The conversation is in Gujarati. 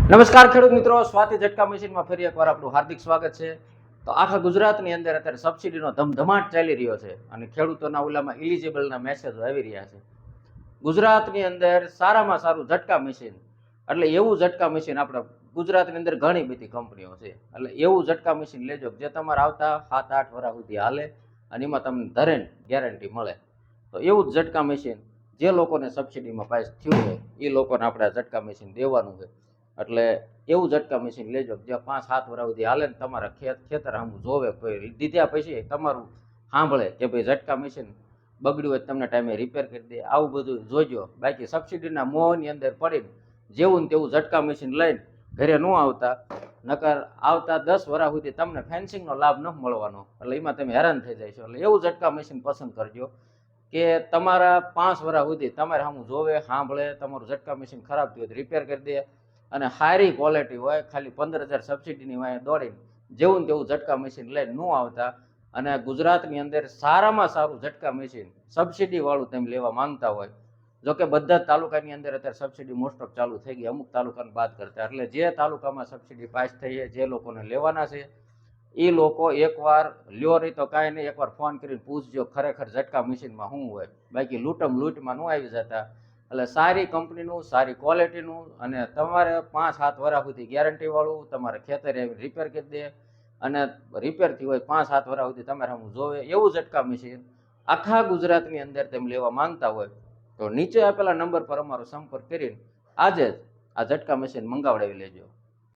નમસ્કાર ખેડૂત મિત્રો, સ્વાતિ ઝટકા મશીનમાં ફરી એકવાર આપણું હાર્દિક સ્વાગત છે. તો આખા ગુજરાતની અંદર અત્યારે સબસિડીનો ધમધમાટ ચાલી રહ્યો છે અને ખેડૂતોના ઓલામાં ઇલિજિબલના મેસેજો આવી રહ્યા છે. ગુજરાતની અંદર સારામાં સારું ઝટકા મશીન એટલે એવું ઝટકા મશીન આપણે ગુજરાતની અંદર ઘણી બધી કંપનીઓ છે, એટલે એવું ઝટકા મશીન લેજો જે તમારે આવતા 7-8 વર્ષ સુધી હાલે અને એમાં તમને ધરેન ગેરંટી મળે. તો એવું જ ઝટકા મશીન જે લોકોને સબસિડીમાં પાસ થયું છે એ લોકોને આપણે ઝટકા મશીન દેવાનું છે. એટલે એવું ઝટકા મશીન લેજો જે 5-7 વર્ષ સુધી હાલે ને તમારા ખેતર આમ જોવે, કોઈ દીધા પછી તમારું સાંભળે કે ભાઈ ઝટકા મશીન બગડ્યું હોય તમને ટાઈમે રિપેર કરી દે, આવું બધું જોજો. બાકી સબસિડીના મોહની અંદર પડીને જેવું ને તેવું ઝટકા મશીન લઈને ઘરે ન આવતા, નકર આવતા 10 વર્ષ સુધી તમને ફેન્સિંગનો લાભ ન મળવાનો, એટલે એમાં તમે હેરાન થઈ જાય છો. એટલે એવું ઝટકા મશીન પસંદ કરજો કે તમારા 5 વર્ષ સુધી તમારે સામું જોવે, સાંભળે, તમારું ઝટકા મશીન ખરાબ થયું હોય રિપેર કરી દે અને સારી ક્વોલિટી હોય. ખાલી 15,000 સબસિડીની વાંહે દોડીને જેવું ને તેવું ઝટકા મશીન લઈને ન આવતા. અને ગુજરાતની અંદર સારામાં સારું ઝટકા મશીન સબસિડીવાળું તમે લેવા માંગતા હોય, જોકે બધા જ તાલુકાની અંદર અત્યારે સબસિડી મોસ્ટ ઓફ ચાલુ થઈ ગઈ, અમુક તાલુકાને બાદ કરતા. એટલે જે તાલુકામાં સબસિડી પાસ થઈ છે, જે લોકોને લેવાના છે એ લોકો એકવાર લ્યો, નહીં તો કાંઈ નહીં, એકવાર ફોન કરીને પૂછજો ખરેખર ઝટકા મશીનમાં શું હોય. બાકી લૂંટમાં ન આવી જતા. એટલે સારી કંપનીનું, સારી ક્વોલિટીનું અને તમારે 5-7 વર્ષ સુધી ગેરંટીવાળું તમારે ખેતરે રિપેર કરી દે અને રિપેર થયું હોય 5-7 વર્ષ સુધી તમારે સામું જોવે એવું ઝટકા મશીન આખા ગુજરાતની અંદર તમે લેવા માંગતા હોય તો નીચે આપેલા નંબર પર અમારો સંપર્ક કરીને આજે જ આ ઝટકા મશીન મંગાવડાવી લેજો.